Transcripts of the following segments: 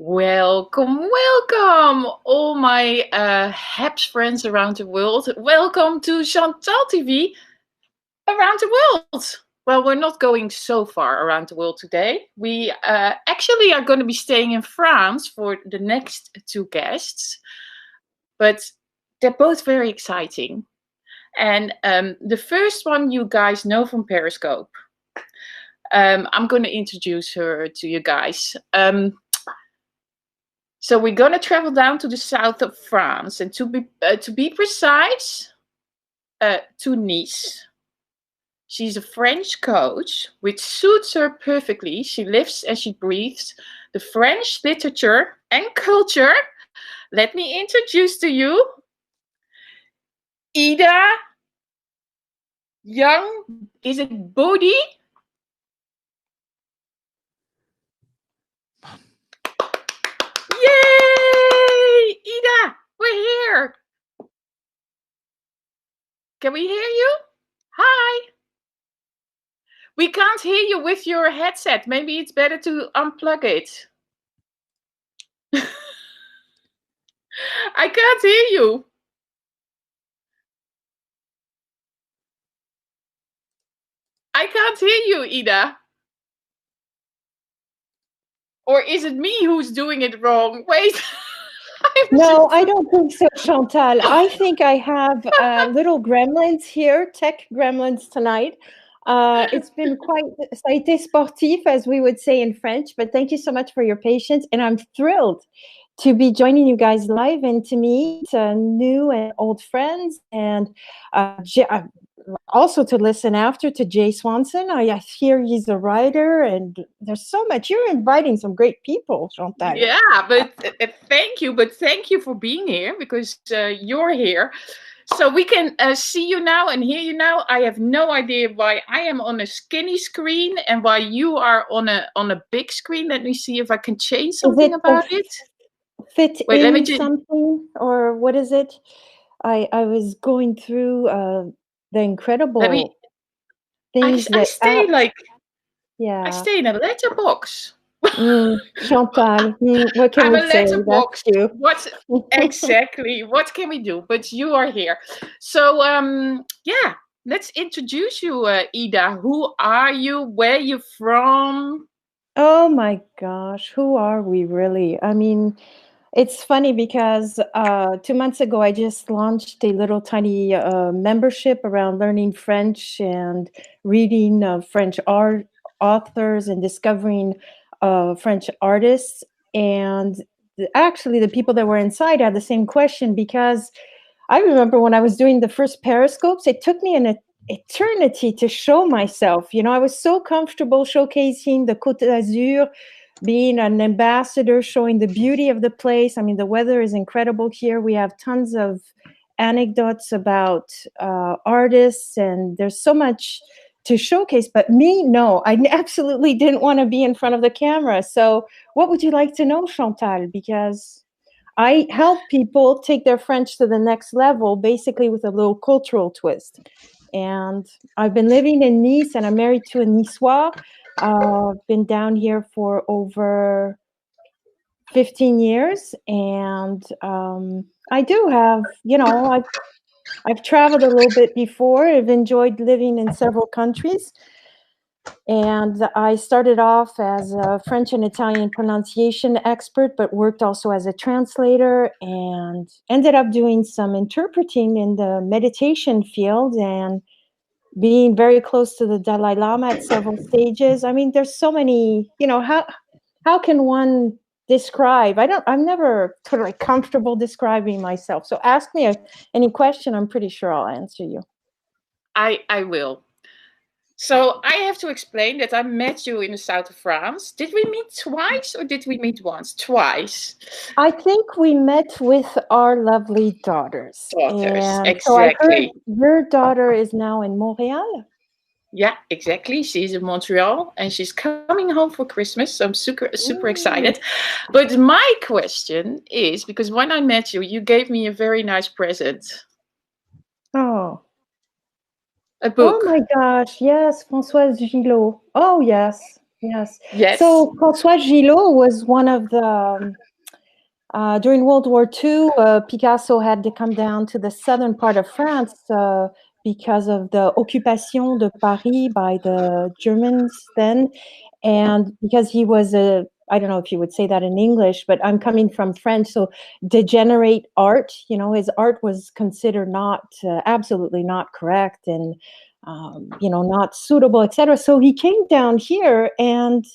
Welcome, welcome, all my HAPS friends around the world. Welcome to ChantalTV around the world. Well, we're not going so far around the world today. We actually are going to be staying in France for the next two guests, but they're both very exciting. And the first one you guys know from Periscope. I'm going to introduce her to you guys. So we're going to travel down to the south of France, and to be precise, to Nice. She's a French coach, which suits her perfectly. She lives and she breathes the French literature and culture. Let me introduce to you Ida Young. Is it Bodhi? Yay! Ida, we're here. Can we hear you? Hi. We can't hear you with your headset. Maybe it's better to unplug it. I can't hear you. I can't hear you, Ida. Or is it me who's doing it wrong? Wait. No, I don't think so, Chantal. I think I have little gremlins here, tech gremlins tonight. It's been quite, ça a été sportif, as we would say in French, but thank you so much for your patience. And I'm thrilled to be joining you guys live and to meet new and old friends, and also to listen after to Jay Swanson. I hear he's a writer, and there's so much. You're inviting some great people, Chantal. Yeah, but thank you. But thank you for being here, because you're here. So we can see you now and hear you now. I have no idea why I am on a skinny screen and why you are on a big screen. Let me see if I can change something about it. Fit Wait, in something, or what is it? I was going through the incredible things I stay I stay in a letterbox. Chantal, what can we say? Letterbox. What exactly? What can we do? But you are here, so yeah. Let's introduce you, Ida. Who are you? Where are you from? Oh my gosh, who are we really? I mean, it's funny because 2 months ago, I just launched a little tiny membership around learning French and reading French authors and discovering French artists. And actually, the people that were inside had the same question, because I remember when I was doing the first Periscopes, it took me an eternity to show myself. You know, I was so comfortable showcasing the Côte d'Azur, being an ambassador, showing the beauty of the place. I mean, the weather is incredible here. We have tons of anecdotes about artists, and there's so much to showcase. But me, no, I absolutely didn't want to be in front of the camera. So what would you like to know, Chantal? Because I help people take their French to the next level, basically with a little cultural twist. And I've been living in Nice, and I'm married to a Niçois. Been down here for over 15 years, and I do have, you know, I've traveled a little bit before. I've enjoyed living in several countries, and I started off as a French and Italian pronunciation expert, but worked also as a translator, and ended up doing some interpreting in the meditation field, and being very close to the Dalai Lama at several stages. I mean, there's so many, you know, how can one describe? I'm never totally comfortable describing myself. So ask me any question, I'm pretty sure I'll answer you. I will. So I have to explain that I met you in the south of France. Did we meet twice or did we meet once? Twice. I think we met with our lovely daughters. And exactly. So I heard your daughter is now in Montreal. Yeah, exactly. She's in Montreal and she's coming home for Christmas. So I'm super excited. But my question is, because when I met you, you gave me a very nice present. Oh. A book. Oh my gosh, yes, Françoise Gillot. Oh, yes. Yes. Yes. So François Gillot was one of the during World War II, Picasso had to come down to the southern part of France because of the occupation de Paris by the Germans then. And because he was I don't know if you would say that in English, but I'm coming from French, so degenerate art, his art was considered not, absolutely not correct and, not suitable, etc. So he came down here and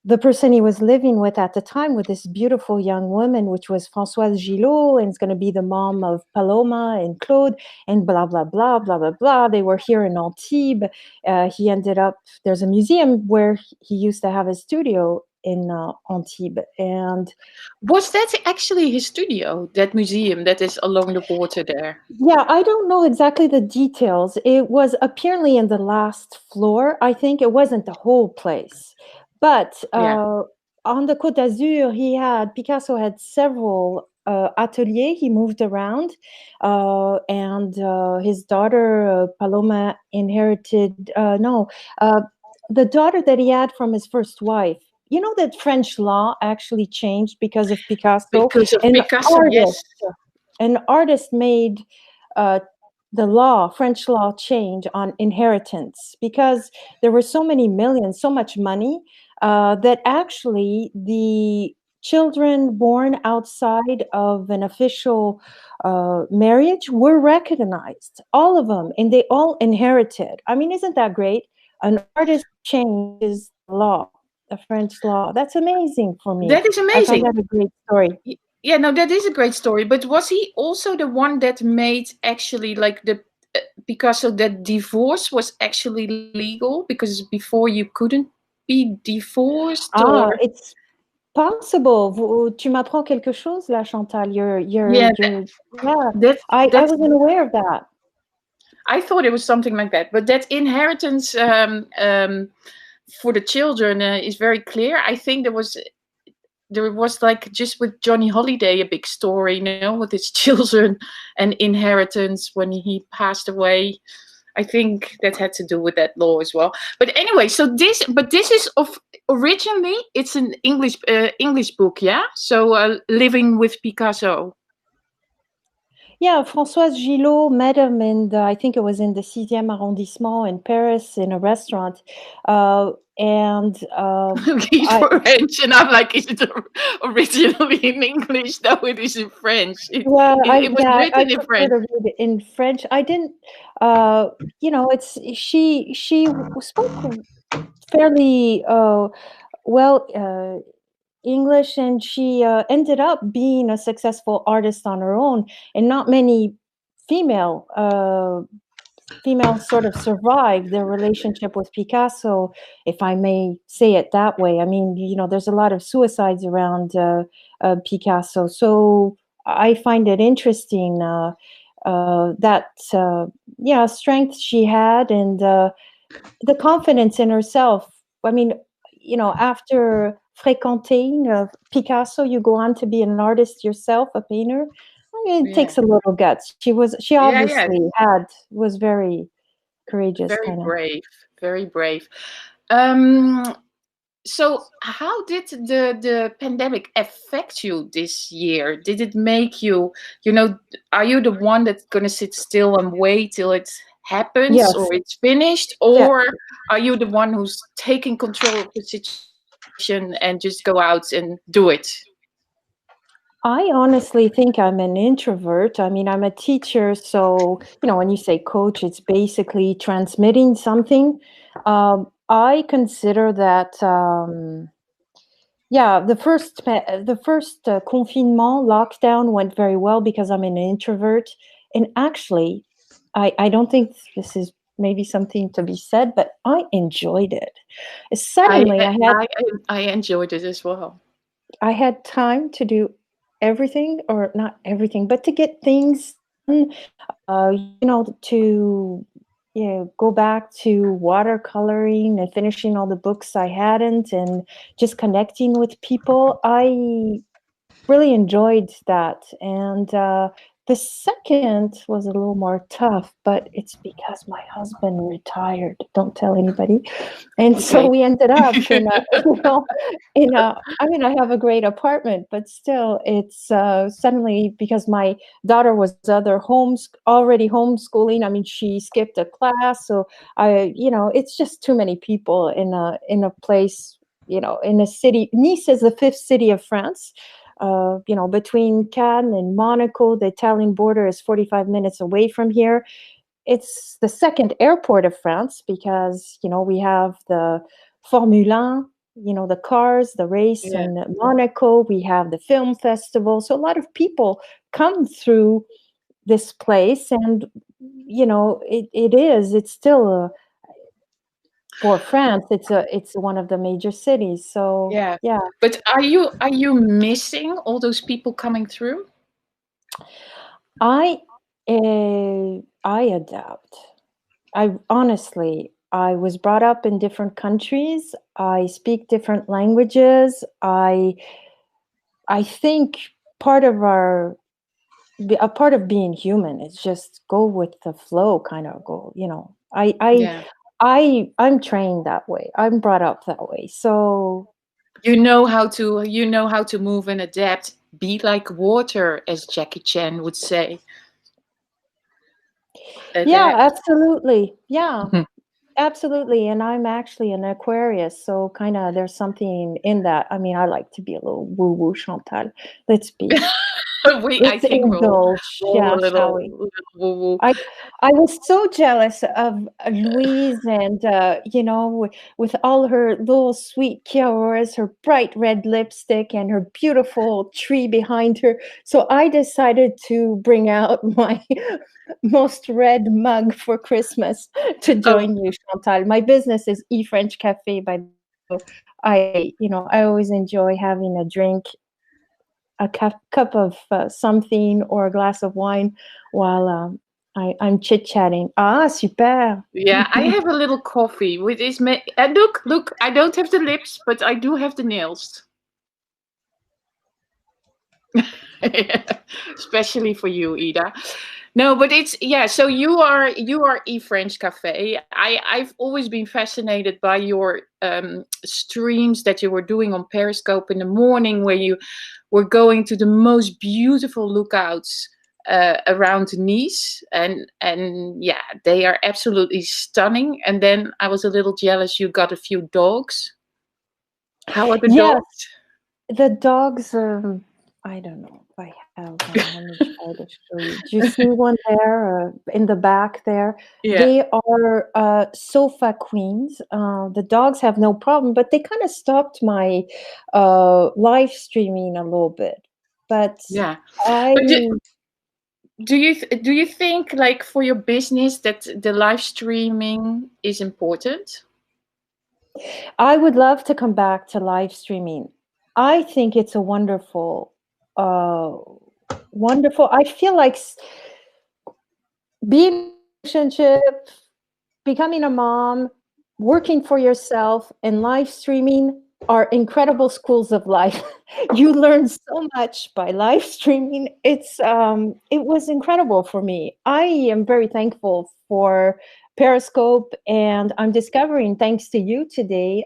the person he was living with at the time with this beautiful young woman, which was Françoise Gillot, and it's going to be the mom of Paloma and Claude, and blah, blah, blah, blah, blah, blah. They were here in Antibes. He ended up, there's a museum where he used to have his studio in Antibes. And Was that actually his studio, that museum that is along the water there? yeah, I don't know exactly the details. It was apparently in the last floor. I think it wasn't the whole place. But Yeah. on the Côte d'Azur, Picasso had several ateliers. He moved around, and his daughter Paloma inherited. No, the daughter that he had from his first wife. You know that French law actually changed because of Picasso. Because of An Picasso, artist, yes. an artist made uh, French law change on inheritance because there were so many millions, so much money that actually the children born outside of an official marriage were recognized, all of them, and they all inherited. I mean, isn't that great? An artist changes the law, the French law. That's amazing for me. That is I find amazing. that a great story. Yeah, no, that is a great story. But was he also the one that made actually like the Picasso that divorce was actually legal because before you couldn't be divorced Ah, or it's possible. Tu m'apprends quelque chose là, Chantal. yeah, Yeah. that I that wasn't aware of that. I thought it was something like that. But that inheritance for the children is very clear. I think there was like just with Johnny Holiday a big story, with his children and inheritance when he passed away. I think that had to do with that law as well. But anyway, this is originally it's an English book, yeah. So living with Picasso. Yeah, Françoise Gillot met him I think it was in the 6e arrondissement in Paris in a restaurant. And He's I, French, and I'm like, is it originally in English? No, it is in French. It well, it, it was I written in prefer French. to read it in French. I didn't, it's she spoke fairly well English, and she ended up being a successful artist on her own, and not many female females sort of survive their relationship with Picasso, if I may say it that way. I mean, there's a lot of suicides around Picasso, so I find it interesting that yeah, strength she had, and the confidence in herself. I mean, after fréquenting Picasso, you go on to be an artist yourself, a painter. I mean, it Yeah, takes a little guts. She yeah, yeah. obviously was very courageous, Very kind of. brave, very brave. Um, so how did the pandemic affect you this year? Did it make you, are you the one that's gonna sit still and wait till it happens Yes. or it's finished, Yeah. or are you the one who's taking control of the situation and just go out and do it? I honestly think I'm an introvert. I mean, I'm a teacher, so when you say coach, it's basically transmitting something. I consider that. Yeah, the first confinement lockdown went very well because I'm an introvert, and actually, I don't think this is maybe something to be said, but I enjoyed it. I Suddenly, I I, I enjoyed it as well. I had time to do everything, or not everything, but to get things done. To go back to watercoloring and finishing all the books I hadn't, and just connecting with people. I really enjoyed that, and The second was a little more tough, but it's because my husband retired. Don't tell anybody. And so Okay. we ended up in a, in a, I mean, I have a great apartment, but still it's suddenly because my daughter was already homeschooling. I mean, she skipped a class. So it's just too many people in a place, in a city. Nice is the fifth city of France. Between Cannes and Monaco, the Italian border is 45 minutes away from here. It's the second airport of France because, we have the Formule 1, the cars, the race Yeah. in Monaco. We have the film festival. So a lot of people come through this place and, it's still for France, it's one of the major cities. So Yeah. yeah. But are you missing all those people coming through? I I adapt. I was brought up in different countries. I speak different languages. I think part of a part of being human is just go with the flow, kind of go. Yeah. I'm trained that way. I'm brought up that way. So You know how to move and adapt. Be like water, as Jackie Chan would say. yeah, Adapt. absolutely. Yeah. Absolutely, and I'm actually an Aquarius, so kinda there's something in that. I mean, I like to be a little woo-woo, Chantal. Let's be I let's think indulge, we'll yeah, a shall little, we? little woo woo. I I was so jealous of Louise and, with all her little sweet Kiaoras, her bright red lipstick, and her beautiful tree behind her. So I decided to bring out my most red mug for Christmas to Oh, join you, Chantal. My business is French Cafe, by the way. So I always enjoy having a drink, a cup of something or a glass of wine while I'm chit-chatting. Ah, super. yeah. I have a little coffee with this. Look. I don't have the lips, but I do have the nails. Especially for you, Ida. No, but it's yeah. So you are French Cafe. I've always been fascinated by your streams that you were doing on Periscope in the morning, where you were going to the most beautiful lookouts around Nice, and yeah, they are absolutely stunning. And then I was a little jealous. You got a few dogs. How are the Yes, dogs? the dogs, I don't know if I have one. Let me try to show you. Do you see one there in the back there? Yeah, They are sofa queens. The dogs have no problem, but they kind of stopped my live streaming a little bit. But yeah. I But do you think, like, for your business, that the live streaming is important? I would love to come back to live streaming. I think it's a uh, wonderful. I feel like being in a relationship, becoming a mom, working for yourself, and live streaming are incredible schools of life. You learn so much by live streaming. It was incredible for me. I am very thankful for Periscope, and I'm discovering, thanks to you today,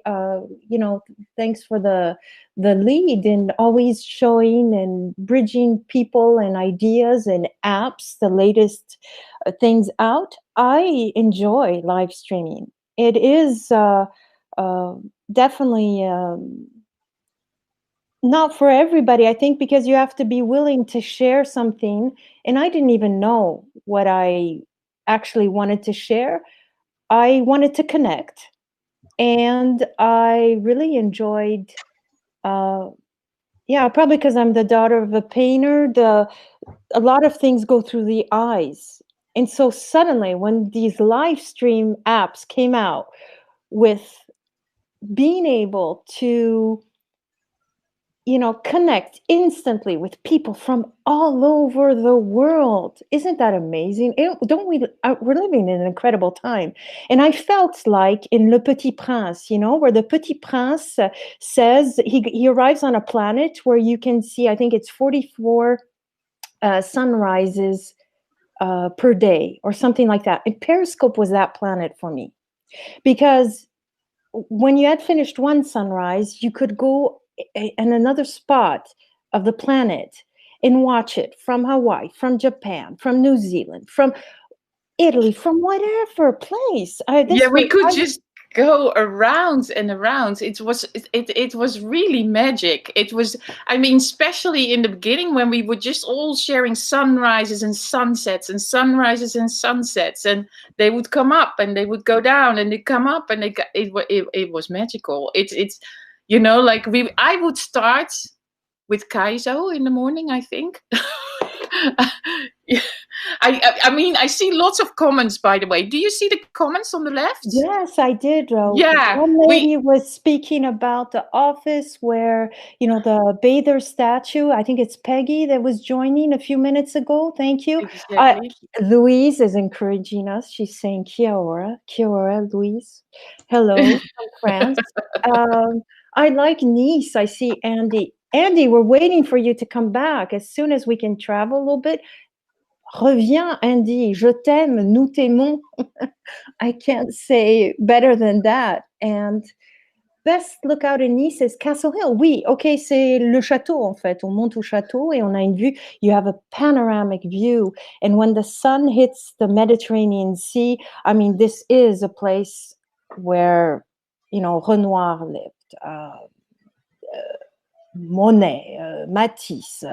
thanks for the lead in always showing and bridging people and ideas and apps, the latest things out. I enjoy live streaming. It is uh, definitely not for everybody, I think, because you have to be willing to share something. And I didn't even know what I actually wanted to share. I wanted to connect. And I really enjoyed, uh, yeah, probably because I'm the daughter of a painter, a lot of things go through the eyes. And so suddenly, when these live stream apps came out with being able to, connect instantly with people from all over the world, isn't that amazing? Don't we? We're living in an incredible time. And I felt like in Le Petit Prince, where the Petit Prince says he arrives on a planet where you can see, I think it's 44 sunrises per day or something like that. And Periscope was that planet for me, because when you had finished one sunrise, you could go in another spot of the planet and watch it from Hawaii, from Japan, from New Zealand, from Italy, from whatever place. Yeah, we could just go around and around. It was really magic. It was, I mean, especially in the beginning when we were just all sharing sunrises and sunsets and sunrises and sunsets, and they would come up and they would go down and they come up and it was magical. It's you know, like I would start with Kaizo in the morning, I think. I mean, I see lots of comments, by the way. Do you see the comments on the left? Yes, I did. Yeah, one lady was speaking about the office where, you know, the bather statue. I think it's Peggy that was joining a few minutes ago. Thank you. exactly. Louise is encouraging us. She's saying Kia ora, Louise. Hello from France. I like Nice. I see Andy. Andy, we're waiting for you to come back as soon as we can travel a little bit. Reviens, Andy. Je t'aime. Nous t'aimons. I can't say better than that. And best lookout in Nice is Castle Hill. Oui, ok, c'est le château en fait. On monte au château et on a une vue. You have a panoramic view. And when the sun hits the Mediterranean Sea, I mean, this is a place where, you know, Renoir lived. Monet, Matisse.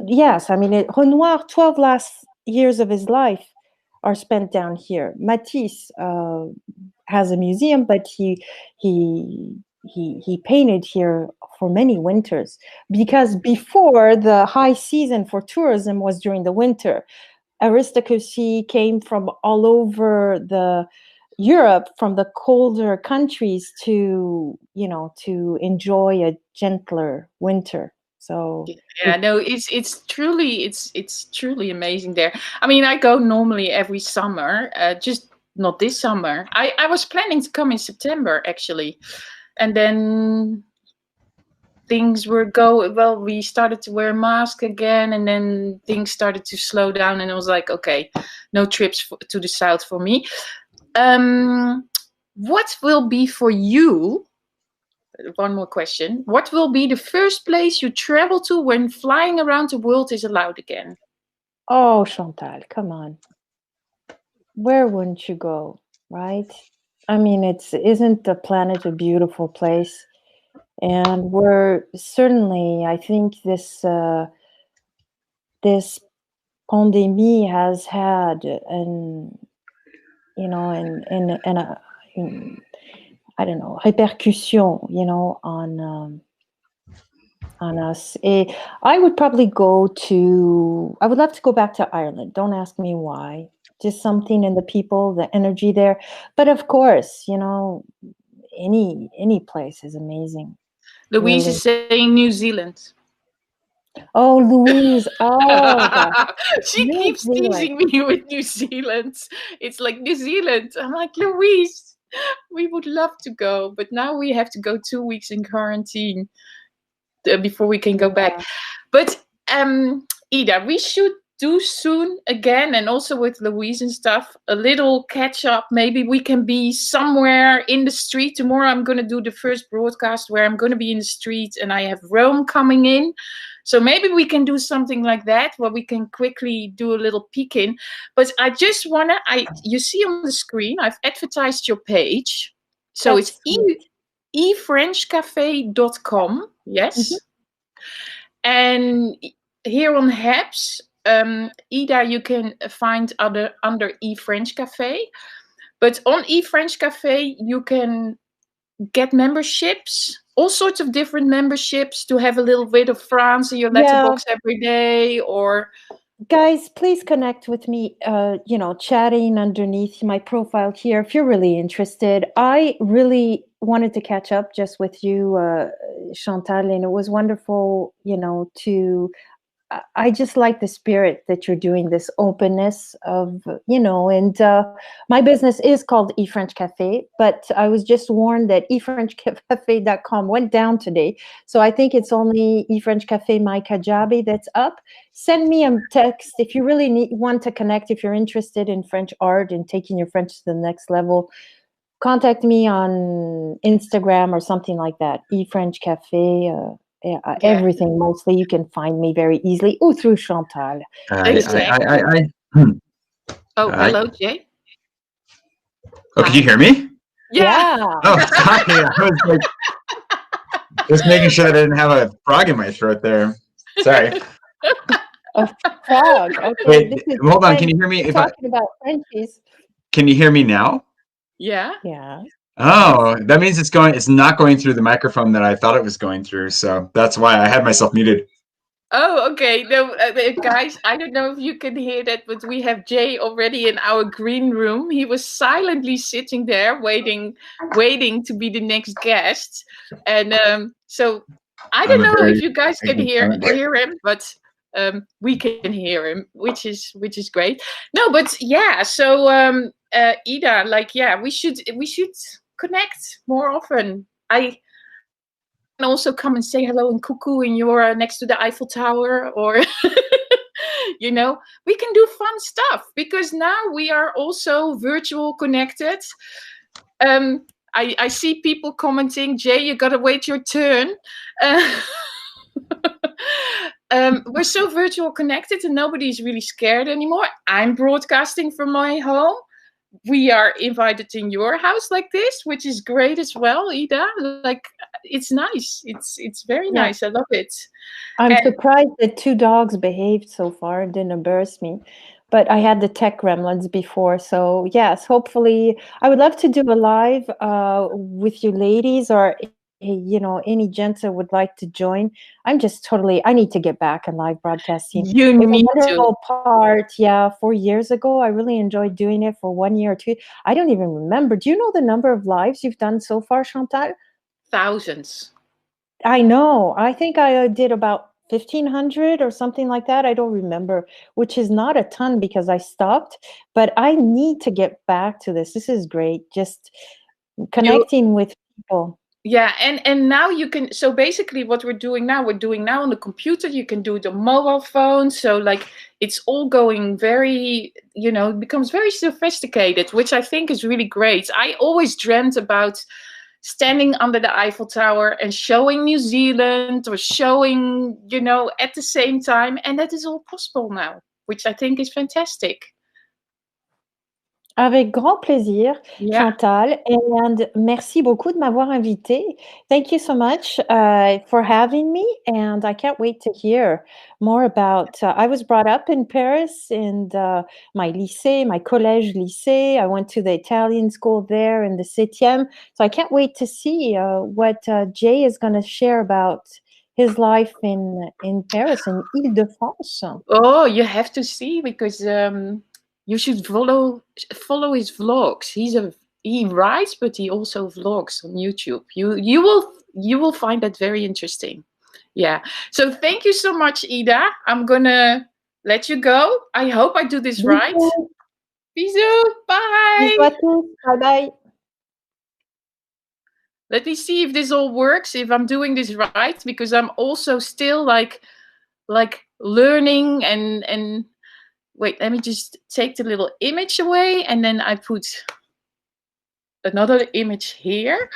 Yes, I mean, Renoir, 12 last years of his life are spent down here. Matisse has a museum, but he painted here for many winters, because before, the high season for tourism was during the winter. Aristocracy came from all over Europe, from the colder countries, to, you know, to enjoy a gentler winter. So yeah, no, it's truly amazing there. I mean, I go normally every summer, just not this summer. I was planning to come in September actually, and then things well, we started to wear masks again, and then things started to slow down, and I was like, okay, no trips to the south for me. What will be for you? One more question. What will be the first place you travel to when flying around the world is allowed again? Oh, Chantal, come on. Where wouldn't you go, right? I mean, isn't the planet a beautiful place? And we're certainly, I think this pandemic has had I don't know, répercussion, you know, on us. I would probably I would love to go back to Ireland. Don't ask me why. Just something in the people, the energy there. But of course, you know, any place is amazing. Louise Really. is saying New Zealand. Oh, Louise. Oh, gosh. She New keeps Zealand. teasing me with New Zealand. It's like New Zealand. I'm like, Louise, we would love to go, but now we have to go 2 weeks in quarantine before we can go back. But Ida, we should do soon again, and also with Louise and stuff, a little catch up. Maybe we can be somewhere in the street. Tomorrow I'm going to do the first broadcast where I'm going to be in the street, and I have Rome coming in. So maybe we can do something like that where we can quickly do a little peek in. But I just want to, you see on the screen, I've advertised your page. So That's it's efrenchcafe.com. Yes. Mm-hmm. And here on Habs, Ida, you can find under eFrench Cafe. But on eFrench Cafe, you can get memberships, all sorts of different memberships, to have a little bit of France in your letterbox every day. Or guys, please connect with me, you know, chatting underneath my profile here if you're really interested. I really wanted to catch up just with you, Chantal, and it was wonderful, you know, to I just like the spirit that you're doing, this openness of, and my business is called eFrench Cafe, but I was just warned that efrenchcafe.com went down today. So I think it's only eFrench Cafe My Kajabi that's up. Send me a text if you really want to connect, if you're interested in French art and taking your French to the next level. Contact me on Instagram or something like that. eFrench Cafe. Yeah, Everything mostly you can find me very easily. Oh, through Chantal. exactly. Hmm. Oh, hello, Jay. Oh, could you Hi. hear me? Yeah. Yeah. Oh, sorry. I was like, just making sure I didn't have a frog in my throat there. Sorry. A frog. Okay, Wait, this is hold on. French. Can you hear me? We're talking about Frenchies. Can you hear me now? Yeah. Yeah. Oh, that means it's not going through the microphone that I thought it was going through. So that's why I had myself muted. Oh, okay. No, guys, I don't know if you can hear that, but we have Jay already in our green room. He was silently sitting there, waiting to be the next guest. And so I don't know if you guys can hear him, but we can hear him, which is great. No, but yeah. So Ida, like, yeah, we should connect more often. I can also come and say hello and cuckoo in your next to the Eiffel Tower, or we can do fun stuff because now we are also virtual connected. I see people commenting, Jay, you gotta wait your turn. We're so virtual connected and nobody's really scared anymore. I'm broadcasting from my home. We are invited in your house like this, which is great as well, Ida. Like, it's nice. It's very Yeah. nice. I love it. I'm surprised that 2 dogs behaved so far and didn't embarrass me. But I had the tech gremlins before. So yes, hopefully I would love to do a live with you ladies, or any gents that would like to join. I need to get back in live broadcasting. You It's a need to. wonderful part. Yeah, 4 years ago, I really enjoyed doing it for 1 year or 2. I don't even remember. Do you know the number of lives you've done so far, Chantal? Thousands. I know. I think I did about 1,500 or something like that. I don't remember, which is not a ton because I stopped, but I need to get back to this. This is great. Just connecting with people. Yeah, and now you can. So basically, what we're doing now on the computer. You can do it on mobile phone. So like, it's all going very, it becomes very sophisticated, which I think is really great. I always dreamt about standing under the Eiffel Tower and showing New Zealand or showing, at the same time, and that is all possible now, which I think is fantastic. Avec grand plaisir, Yeah. Chantal, and merci beaucoup de m'avoir invité. Thank you so much for having me, and I can't wait to hear more about. I was brought up in Paris, and my lycée, my collège lycée. I went to the Italian school there in the 7e. So I can't wait to see what Jay is going to share about his life in Paris, in Île-de-France. Oh, you have to see, because you should follow his vlogs. He writes, but he also vlogs on YouTube. You will find that very interesting. Yeah. So thank you so much, Ida. I'm gonna let you go. I hope I do this right. Bisous. Bye. Bisous à tous. Bye bye. Let me see if this all works, if I'm doing this right, because I'm also still like learning and wait, let me just take the little image away, and then I put another image here.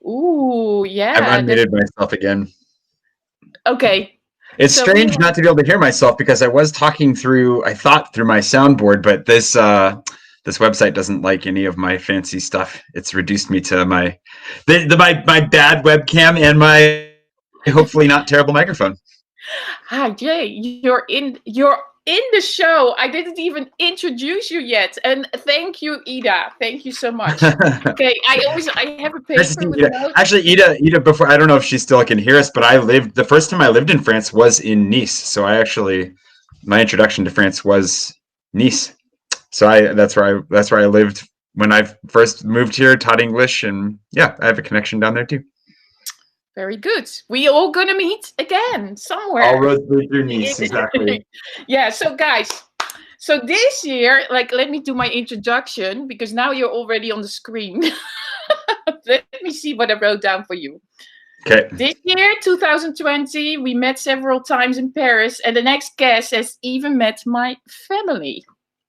Ooh, yeah. I've unmuted myself again. Okay. It's strange not to be able to hear myself because I was talking through my soundboard, but this website doesn't like any of my fancy stuff. It's reduced me to my bad webcam and my hopefully not terrible microphone. Hi, Jay. You're in the show. I didn't even introduce you yet. And thank you, Ida. Thank you so much. Okay, I have a paper with notes. Actually, Ida, before, I don't know if she still can hear us, but the first time I lived in France was in Nice. So my introduction to France was Nice. So that's where I lived when I first moved here, taught English, and yeah, I have a connection down there too. Very good. We all gonna meet again somewhere. All roads lead through Nice, exactly. Yeah, so guys, so this year, like, let me do my introduction because now you're already on the screen. Let me see what I wrote down for you. Okay. This year, 2020, we met several times in Paris, and the next guest has even met my family.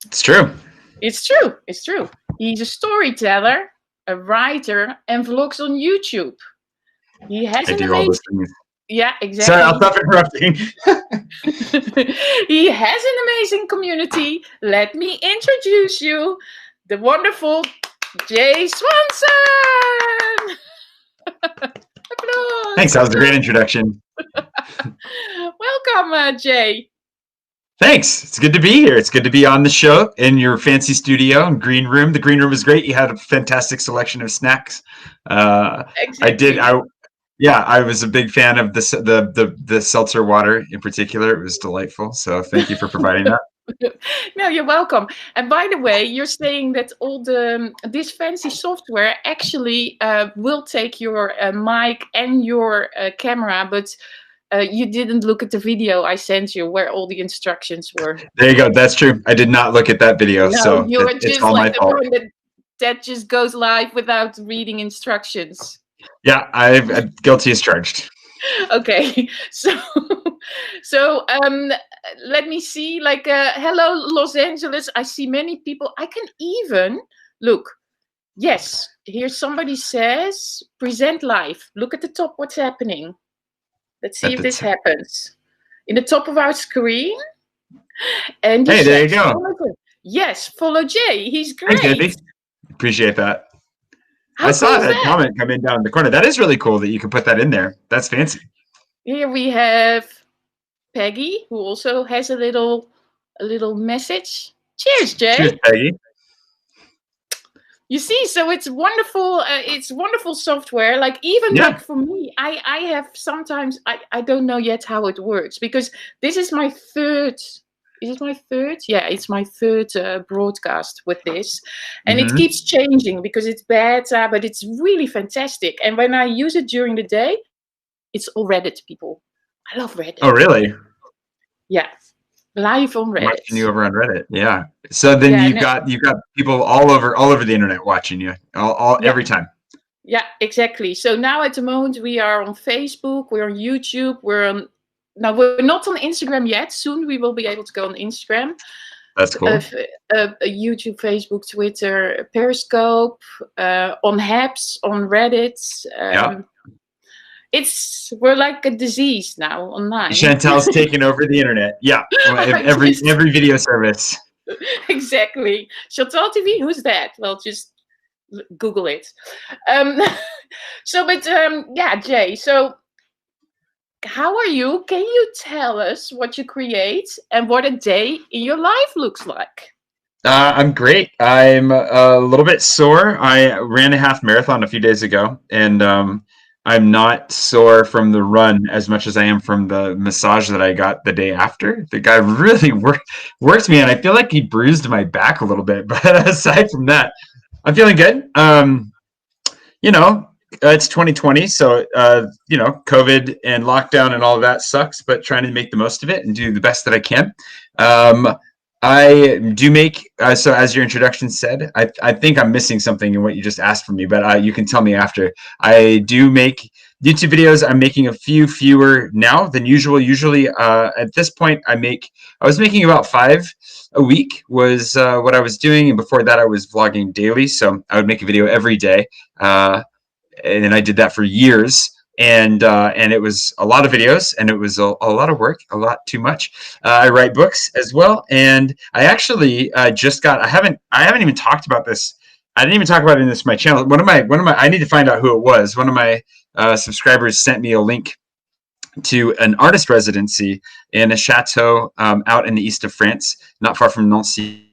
It's true. It's true. It's true. He's a storyteller, a writer, and vlogs on YouTube. He has I an do all those amazing. things. Yeah, exactly. Sorry, I'll stop interrupting. He has an amazing community. Let me introduce you, the wonderful Jay Swanson. Applause. Thanks. That was a great introduction. Welcome, Jay. Thanks. It's good to be here. It's good to be on the show in your fancy studio and green room. The green room is great. You had a fantastic selection of snacks. Exactly. I was a big fan of the seltzer water in particular. It was delightful. So thank you for providing that. No, you're welcome. And by the way, you're saying that all this fancy software actually will take your mic and your camera, but you didn't look at the video I sent you where all the instructions were. There you go. That's true. I did not look at that video, No, so you're it's just all like my fault. the one that just goes live without reading instructions. Yeah, I'm guilty as charged. Okay, so let me see. Like, hello, Los Angeles. I see many people. I can even look. Yes, here somebody says present live. Look at the top. What's happening? Let's see if this happens. In the top of our screen. And hey, there you go. Yes, follow Jay. He's great. Thanks, Andy. Appreciate that. How I saw cool is that that? comment come in down in the corner. That is really cool that you can put that in there. That's fancy. Here we have Peggy, who also has a little message. Cheers, Jay. Cheers, Peggy. You see, so it's wonderful. It's wonderful software. Like even like for me, I have sometimes I don't know yet how it works because this is my third. Is it my third? Yeah, it's my third broadcast with this. And it keeps changing because it's beta, but it's really fantastic. And when I use it during the day, it's all Reddit people. I love Reddit. Oh, really? Yeah. Live on Reddit. Watching you over on Reddit. Yeah. So then you've got people all over the internet watching you every time. Yeah, exactly. So now at the moment we are on Facebook, we're on YouTube, we're not on Instagram yet. Soon we will be able to go on Instagram. That's cool. YouTube, Facebook, Twitter, Periscope, on Habs, on Reddit. We're like a disease now online. Chantal's taking over the internet. Yeah, every video service. Exactly. ChantalTV, who's that? Well, just Google it. Jay. So, how are you? Can you tell us what you create and what a day in your life looks like? I'm great. I'm a little bit sore. I ran a half marathon a few days ago, and I'm not sore from the run as much as I am from the massage that I got the day after. The guy really worked me, and I feel like he bruised my back a little bit. But aside from that, I'm feeling good. It's 2020, so COVID and lockdown and all of that sucks, but trying to make the most of it and do the best that I can. I do make, so as your introduction said, I think I'm missing something in what you just asked for me, but you can tell me after. I do make YouTube videos. I'm making a few fewer now than usual. Usually at this point, I was making about 5 a week was what I was doing. And before that, I was vlogging daily. So I would make a video every day. And I did that for years. And it was a lot of videos, and it was a lot of work, a lot too much. I write books as well, and I actually just got. I haven't even talked about this. I didn't even talk about it in my channel. One of my. I need to find out who it was. One of my subscribers sent me a link to an artist residency in a chateau out in the east of France, not far from Nancy,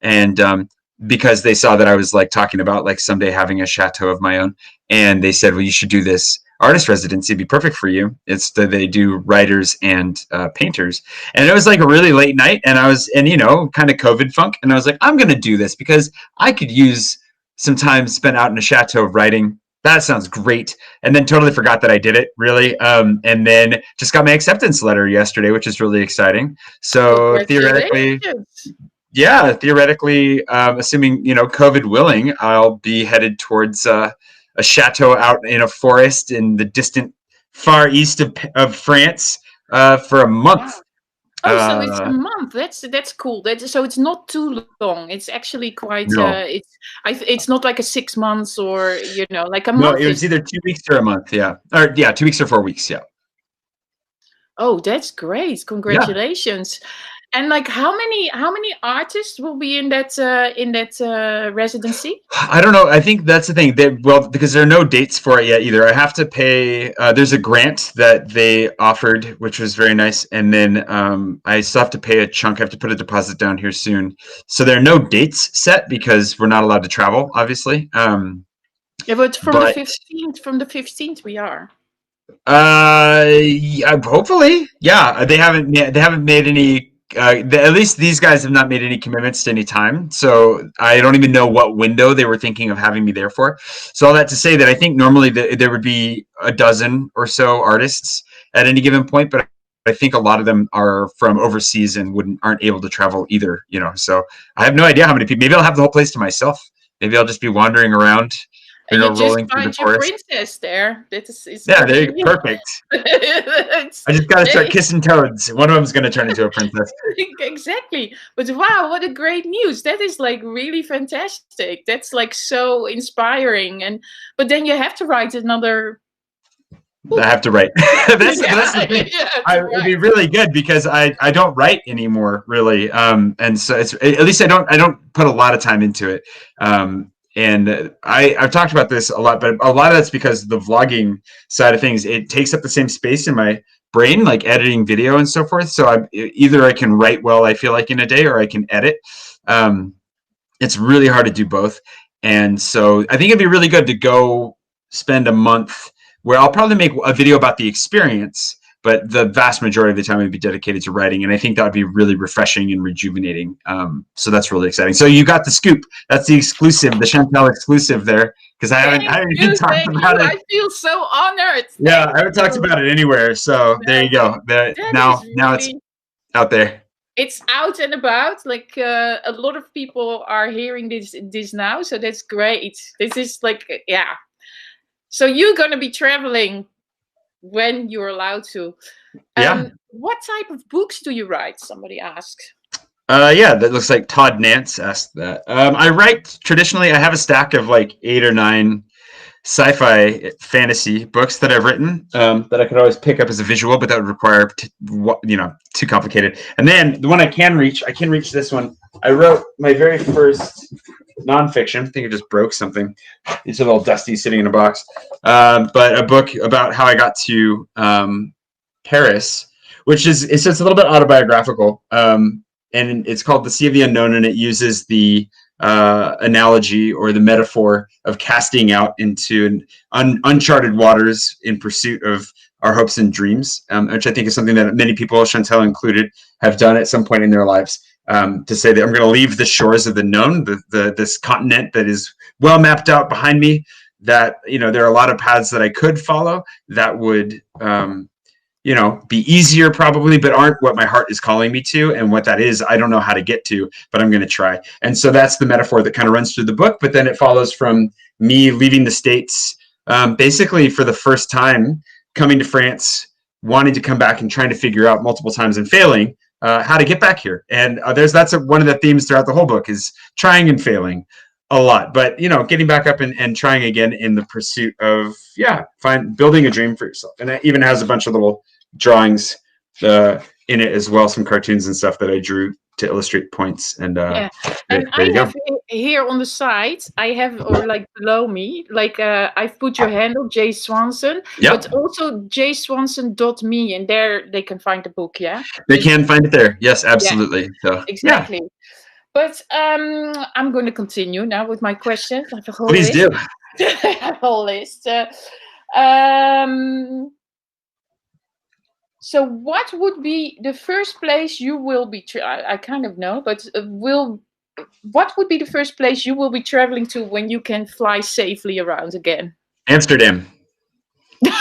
and because they saw that I was like talking about like someday having a chateau of my own, and they said, well, you should do this artist residency. It'd be perfect for you. It's that they do writers and painters. And it was like a really late night, and I was kind of COVID funk, and I was like, I'm going to do this because I could use some time spent out in a chateau writing. that sounds great. And then totally forgot that I did it, really. And then just got my acceptance letter yesterday, which is really exciting. So theoretically, Congratulations. yeah, theoretically, assuming, COVID willing, I'll be headed towards a chateau out in a forest in the distant far east of France for a month. Wow. Oh, so it's a month. That's cool. So it's not too long. It's actually quite. No, It's not like a 6 months or like a no, month it is. was either 2 weeks or a month. Yeah, or yeah, 2 weeks or 4 weeks. Yeah. Oh, that's great! Yeah. Congratulations. And like, how many artists will be in that residency? I don't know. I think that's the thing. Well, because there are no dates for it yet either. I have to pay. There's a grant that they offered, which was very nice, and then I still have to pay a chunk. I have to put a deposit down here soon. So there are no dates set because we're not allowed to travel, obviously. Yeah, but from the But 15th, we are. yeah, hopefully, yeah. They haven't made any. At least these guys have not made any commitments to any time, so I don't even know what window they were thinking of having me there for. So all that to say that I think normally there would be a dozen or so artists at any given point, but I think a lot of them are from overseas and aren't able to travel either. So I have no idea how many people. Maybe I'll have the whole place to myself. Maybe I'll just be wandering around, And you just rolling through the find your forest. princess there. That is Yeah, there you go. Perfect. I just got to start kissing toads. One of them's going to turn into a princess. Exactly. But wow, what a great news. That is like really fantastic. That's like so inspiring. But then you have to write another. I have to write. That's the thing. It would be really good because I don't write anymore, really. And so it's, at least I don't put a lot of time into it. And I've talked about this a lot, but a lot of that's because the vlogging side of things, it takes up the same space in my brain, like editing video and so forth. So either I can write well, I feel like, in a day, or I can edit. It's really hard to do both. And so I think it'd be really good to go spend a month where I'll probably make a video about the experience, but the vast majority of the time would be dedicated to writing. And I think that would be really refreshing and rejuvenating. So that's really exciting. So you got the scoop. That's the exclusive, the Chantal exclusive there. Because I haven't even talked about it. I feel so honored. Yeah, I haven't talked about it anywhere. So there you go. Now it's out there. It's out and about. Like a lot of people are hearing this now. So that's great. This is like, yeah. So you're going to be traveling when you're allowed to. Yeah. What type of books do you write? Somebody asked. Yeah, that looks like Todd Nance asked that. I write traditionally. I have a stack of like 8 or 9 sci-fi fantasy books that I've written that I could always pick up as a visual, but that would require too complicated. And then the one I can reach this one. I wrote my very first nonfiction. I think it just broke something. It's a little dusty sitting in a box. But a book about how I got to Paris, which is, it's just a little bit autobiographical. And it's called The Sea of the Unknown, and it uses the analogy or the metaphor of casting out into uncharted waters in pursuit of our hopes and dreams, which I think is something that many people, Chantal included, have done at some point in their lives. To say that I'm going to leave the shores of the known, this continent that is well mapped out behind me, that, there are a lot of paths that I could follow that would, be easier probably, but aren't what my heart is calling me to. And what that is, I don't know how to get to, but I'm going to try. And so that's the metaphor that kind of runs through the book. But then it follows from me leaving the States, basically for the first time, coming to France, wanting to come back and trying to figure out multiple times and failing how to get back here. And that's one of the themes throughout the whole book, is trying and failing a lot, but getting back up and trying again in the pursuit of building a dream for yourself. And it even has a bunch of little drawings in it as well, some cartoons and stuff that I drew to illustrate points. And and I have here on the side, I have, or like below me, like I've put your handle, J Swanson, but also jswanson.me, and there they can find the book. Yeah, they can find it there. Yes, absolutely. Yeah, so exactly. Yeah. But I'm going to continue now with my questions. I have a whole Please list. Do. I have a whole list. So what would be the first place you will be, I kind of know, but what would be the first place you will be traveling to when you can fly safely around again? Amsterdam. You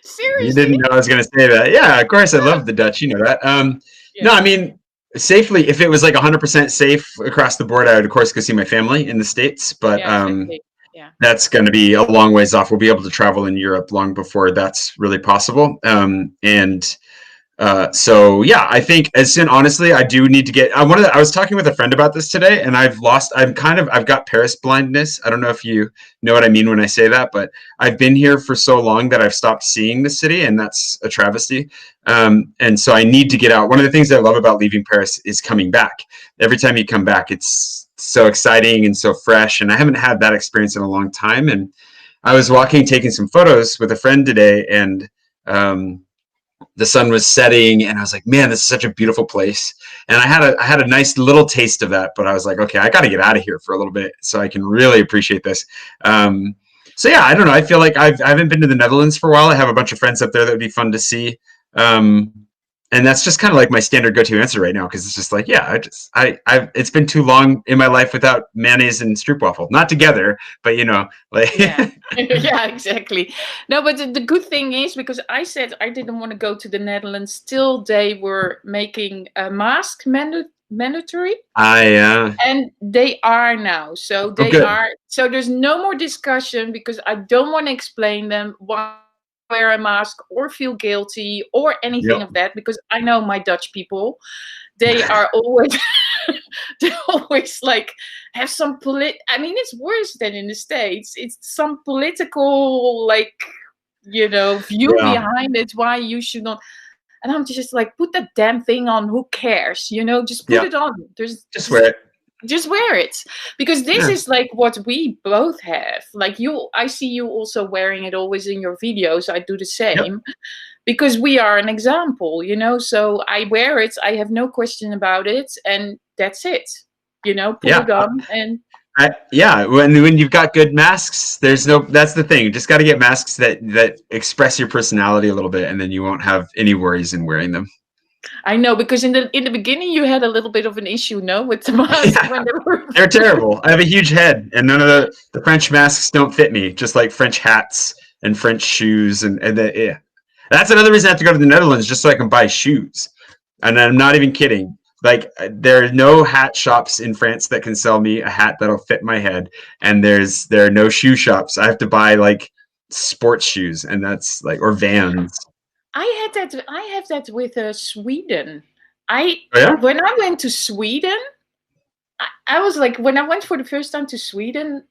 Seriously? didn't know I was going to say that. Yeah, of course. I love the Dutch. You know that. No, Yeah. I mean, safely, if it was like 100% safe across the board, I would, of course, go see my family in the States. But Yeah, exactly. Yeah. that's going to be a long ways off. We'll be able to travel in Europe long before that's really possible. So yeah, I think as soon, honestly, I do need to get, I was talking with a friend about this today, and I've got Paris blindness. I don't know if you know what I mean when I say that, but I've been here for so long that I've stopped seeing the city, and that's a travesty. And so I need to get out. One of the things I love about leaving Paris is coming back. Every time you come back, it's so exciting and so fresh. And I haven't had that experience in a long time. And I was taking some photos with a friend today, and, the sun was setting, and I was like, man, this is such a beautiful place. And I had a nice little taste of that, but I was like, okay, I got to get out of here for a little bit so I can really appreciate this. So yeah, I don't know. I feel like I haven't been to the Netherlands for a while. I have a bunch of friends up there that would be fun to see. And that's just kind of like my standard go-to answer right now, because it's just like, yeah, it's been too long in my life without mayonnaise and stroopwafel, not together, but like Yeah. Yeah, exactly. No, but the good thing is, because I said I didn't want to go to the Netherlands till they were making a mask mandatory, and they are now. So they good. are. So there's no more discussion, because I don't want to explain them why wear a mask or feel guilty or anything Yep. of that, because I know my Dutch people. They are always they always like have some I mean, it's worse than in the States. It's some political like view Yeah. behind it why you should not. And I'm just like, put that damn thing on. Who cares? Just put Yeah. it on. Just wear it. Just wear it, because this Yeah. is like what we both have. Like I see you also wearing it always in your videos. I do the same. Yep. Because we are an example, so I wear it. I have no question about it, and that's it. Put it on, and when you've got good masks, that's the thing. You just got to get masks that express your personality a little bit, and then you won't have any worries in wearing them. I know, because in the beginning you had a little bit of an issue, no, with the masks. Yeah. They're terrible. I have a huge head, and none of the French masks don't fit me, just like French hats and French shoes, yeah. That's another reason I have to go to the Netherlands, just so I can buy shoes. And I'm not even kidding. Like, there are no hat shops in France that can sell me a hat that'll fit my head, and there are no shoe shops. I have to buy like sports shoes, and that's like, or Vans. I have that with Sweden. Oh, yeah? When I went to Sweden, I was like, when I went for the first time to Sweden,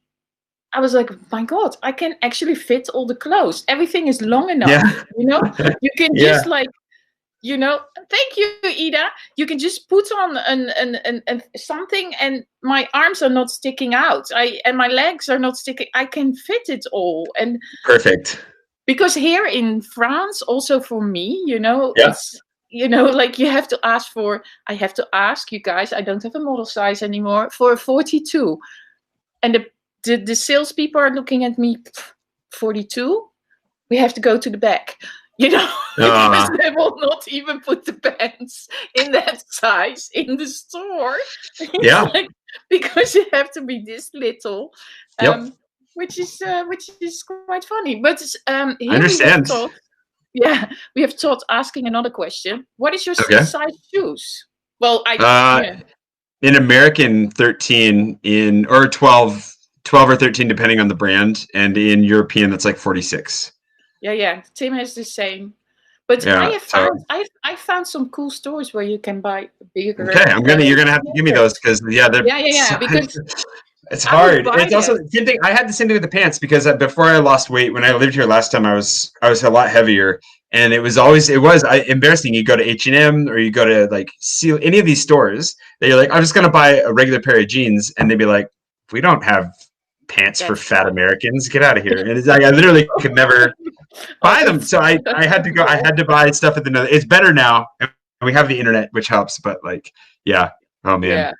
I was like, my God, I can actually fit all the clothes. Everything is long enough. Yeah. You can just like, thank you, Ida. You can just put on an something, and my arms are not sticking out. And my legs are not sticking. I can fit it all. And Perfect. because here in France, also for me, Yeah. it's like you have to ask for. I have to ask you guys. I don't have a model size anymore for a 42, and the salespeople are looking at me. 42. We have to go to the back. Because they will not even put the pants in that size in the store. Yeah. Like, because you have to be this little. Yep. Which is quite funny. But I understand. we have taught asking another question. What is your Okay. size shoes? Well, in American 13, or 12 or 13, depending on the brand, and in European that's like 46. Yeah. Tim has the same. But Yeah, I found some cool stores where you can buy bigger. Okay, you're gonna have to give me those, because because it's hard. It's also the same thing. I had the same thing with the pants, because before I lost weight, when I lived here last time, I was a lot heavier, and it was embarrassing. You go to H&M, or you go to like any of these stores that you're like, I'm just gonna buy a regular pair of jeans, and they'd be like, we don't have pants for fat Americans. Get out of here. And it's like, I literally could never buy them. So I had to go. I had to buy stuff at the Netherlands. It's better now, and we have the internet, which helps. But like, yeah. Oh man. Yeah.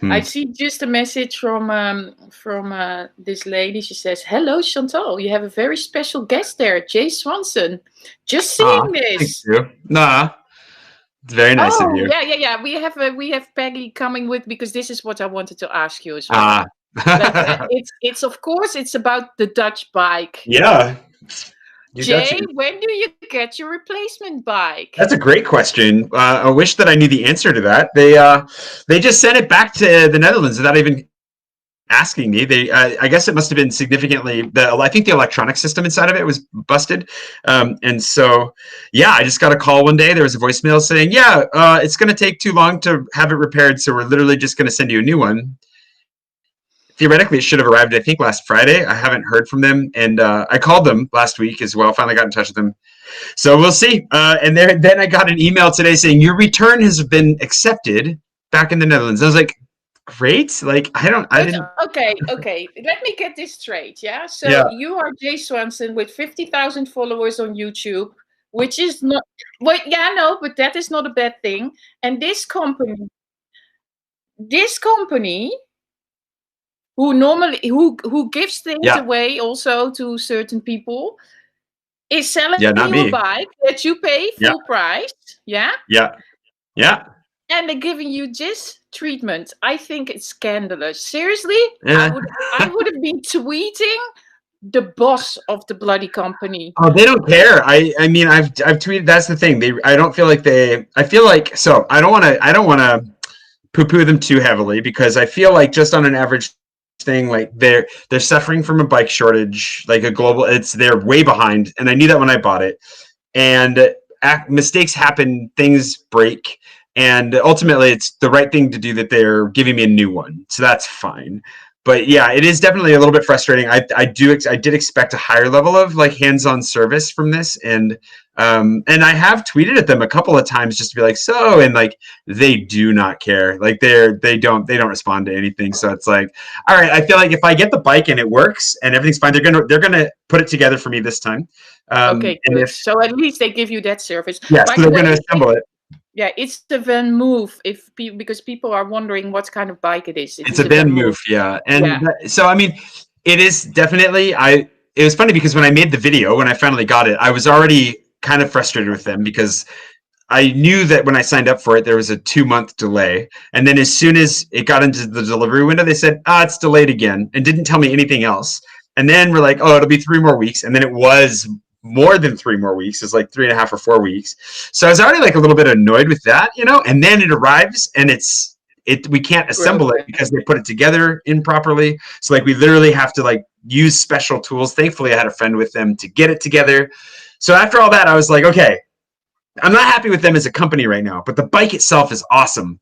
I see just a message from this lady. She says, "Hello, Chantal. You have a very special guest there, Jay Swanson. Just seeing this." Thank you. Nah, it's very nice of you. Yeah. We have Peggy coming with, because this is what I wanted to ask you as well. Like it's of course it's about the Dutch bike. Yeah. Jay, when do you get your replacement bike? That's a great question. I wish that I knew the answer to that. They just sent it back to the Netherlands without even asking me. I guess it must have been significantly. I think the electronic system inside of it was busted, and so yeah, I just got a call one day. There was a voicemail saying, "Yeah, it's going to take too long to have it repaired, so we're literally just going to send you a new one." Theoretically, it should have arrived, I think, last Friday. I haven't heard from them, and I called them last week as well. Finally got in touch with them, so we'll see. And then I got an email today saying your return has been accepted back in the Netherlands. I was like, great. Like I didn't. Okay. Let me get this straight. Yeah. So Yeah. you are Jay Swanson with 50,000 followers on YouTube, which is not. Well, yeah, no, but that is not a bad thing. And this company, who gives things Yeah. away also to certain people, is selling Yeah, not you a me. bike that you pay Yeah. full price. Yeah. Yeah. Yeah. And they're giving you this treatment. I think it's scandalous. Seriously, Yeah. I would have been tweeting the boss of the bloody company. Oh, they don't care. I mean, I've tweeted. That's the thing. I don't feel like they. I feel like so. I don't want to poo-poo them too heavily because I feel like just on an average thing, like they're suffering from a bike shortage, like a global. They're way behind, and I knew that when I bought it. And mistakes happen, things break, and ultimately, it's the right thing to do that they're giving me a new one. So that's fine. But yeah, it is definitely a little bit frustrating. I did expect a higher level of like hands-on service from this, and I have tweeted at them a couple of times just to be like, so, and like they do not care. Like they don't respond to anything. So it's like, all right, I feel like if I get the bike and it works and everything's fine, they're gonna put it together for me this time. Okay, And good. if So at least they give you that service. yeah, By so the they're gonna way, assemble it. yeah, it's the Van Move. Because people are wondering what kind of bike it is. It's a Van Move, yeah. And Yeah. so I mean, it is definitely it was funny because when I made the video, when I finally got it, I was already kind of frustrated with them because I knew that when I signed up for it, there was a 2-month delay. And then as soon as it got into the delivery window, they said, it's delayed again, and didn't tell me anything else. And then we're like, oh, it'll be 3 more weeks. And then it was more than 3 more weeks. It's like 3.5 or 4 weeks. So I was already like a little bit annoyed with that, and then it arrives and we can't assemble it because they put it together improperly. So like we literally have to like use special tools. Thankfully, I had a friend with them to get it together. So after all that, I was like, okay, I'm not happy with them as a company right now, but the bike itself is awesome.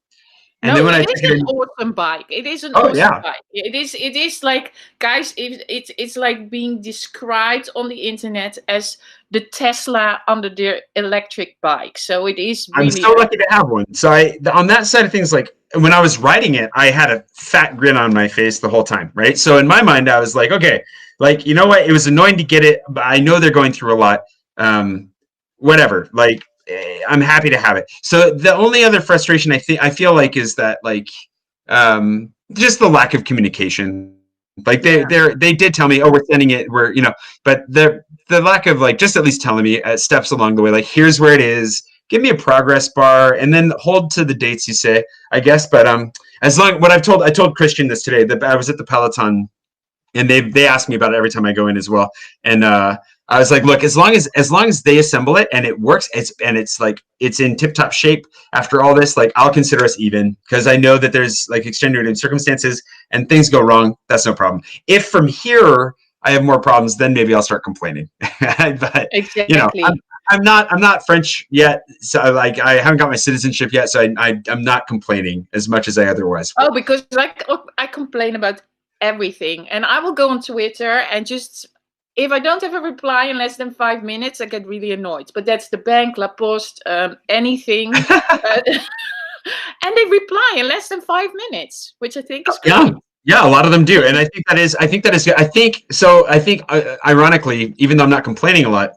And then when it is an awesome bike. It is an awesome bike. It is like, guys, it's like being described on the internet as the Tesla under the electric bike. So it is really. I'm so lucky to have one. So on that side of things, like when I was riding it, I had a fat grin on my face the whole time, right? So in my mind, I was like, okay, like, you know what? It was annoying to get it, but I know they're going through a lot. Whatever, like, I'm happy to have it. So the only other frustration I feel like is that like just the lack of communication. Like they did tell me, oh, we're sending it, but the lack of like just at least telling me steps along the way, like here's where it is, give me a progress bar, and then hold to the dates you say, I guess. But as long what I told Christian this today, that I was at the Peloton, and they ask me about it every time I go in as well, and I was like, look, as long as they assemble it and it works, it's like it's in tip-top shape after all this, like I'll consider us even, because I know that there's like extenuating circumstances and things go wrong. That's no problem. If from here I have more problems, then maybe I'll start complaining. But exactly. I'm not French yet, so like I haven't got my citizenship yet, so I'm not complaining as much as I otherwise would. Oh, because I complain about everything, and I will go on Twitter and just. If I don't have a reply in less than 5 minutes, I get really annoyed. But that's the bank, La Poste, anything. And they reply in less than 5 minutes, which I think is great. Yeah, a lot of them do. And I think that is good. I think, ironically, even though I'm not complaining a lot,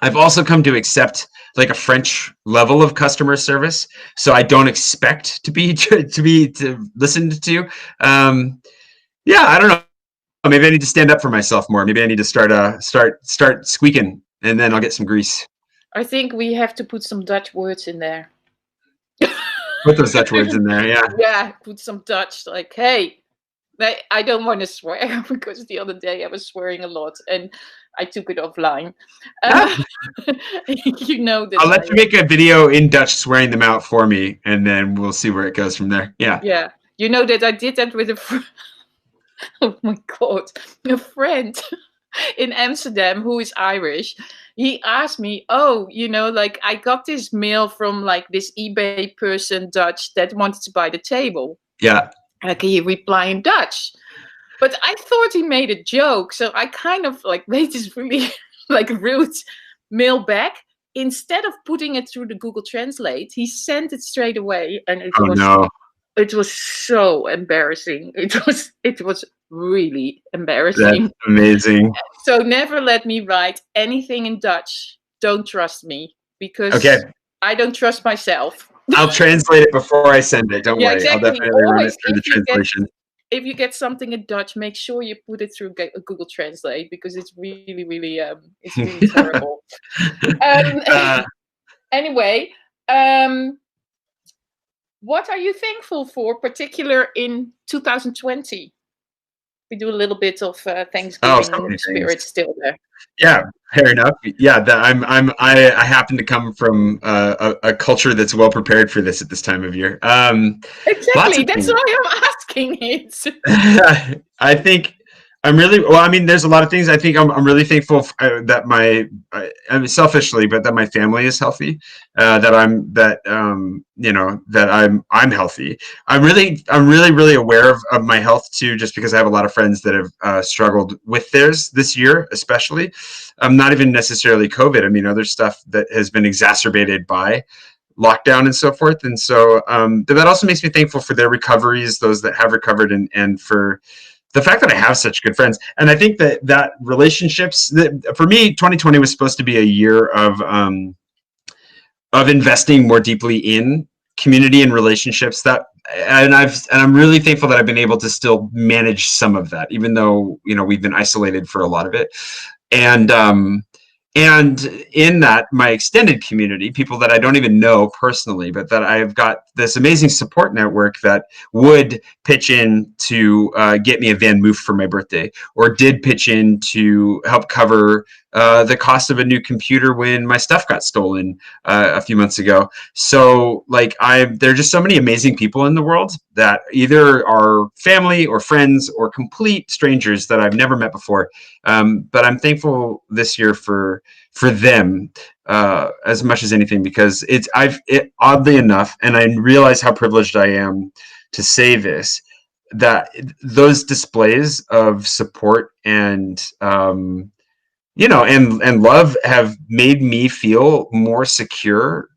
I've also come to accept like a French level of customer service. So I don't expect to be listened to. Yeah, I don't know. Maybe I need to stand up for myself more. Maybe I need to start squeaking, and then I'll get some grease. I think we have to put some Dutch words in there. Put those Dutch words in there, yeah. Yeah, put some Dutch, like, hey. I don't want to swear because the other day I was swearing a lot and I took it offline. You know that I'll let you make a video in Dutch swearing them out for me, and then we'll see where it goes from there. Yeah. Yeah. You know that I did that with oh my God, a friend in Amsterdam who is Irish. He asked me, oh, like I got this mail from like this eBay person, Dutch, that wanted to buy the table. Yeah. Can you reply in Dutch? But I thought he made a joke. So I kind of like made this really like rude mail back. Instead of putting it through the Google Translate, he sent it straight away. And Oh no. It was so embarrassing. It was really embarrassing. That's amazing. So never let me write anything in Dutch. Don't trust me because I don't trust myself. I'll translate it before I send it. Don't worry. Exactly. I'll definitely run it through the translation. If you get something in Dutch, make sure you put it through Google Translate because it's really, really, it's really terrible. Anyway, what are you thankful for, particular in 2020? We do a little bit of Thanksgiving spirit still there. Yeah, fair enough. Yeah, I happen to come from a culture that's well prepared for this at this time of year. Exactly, that's why I'm asking it. I think I'm really well. I mean, there's a lot of things. I think I'm really thankful that I mean, selfishly, but that my family is healthy. That I'm healthy. I'm really aware of my health too, just because I have a lot of friends that have struggled with theirs this year, especially. Not even necessarily COVID. I mean, other stuff that has been exacerbated by lockdown and so forth. And so that also makes me thankful for their recoveries, those that have recovered, and for the fact that I have such good friends. And I think that relationships, for me, 2020 was supposed to be a year of investing more deeply in community and relationships. And I'm really thankful that I've been able to still manage some of that, even though, we've been isolated for a lot of it. And in that, my extended community, people that I don't even know personally, but that I've got this amazing support network that would pitch in to get me a van moved for my birthday, or did pitch in to help cover the cost of a new computer when my stuff got stolen a few months ago. So there are just so many amazing people in the world that either are family or friends or complete strangers that I've never met before. But I'm thankful this year for them as much as anything, because oddly enough, and I realize how privileged I am to say this, that those displays of support and and love have made me feel more secure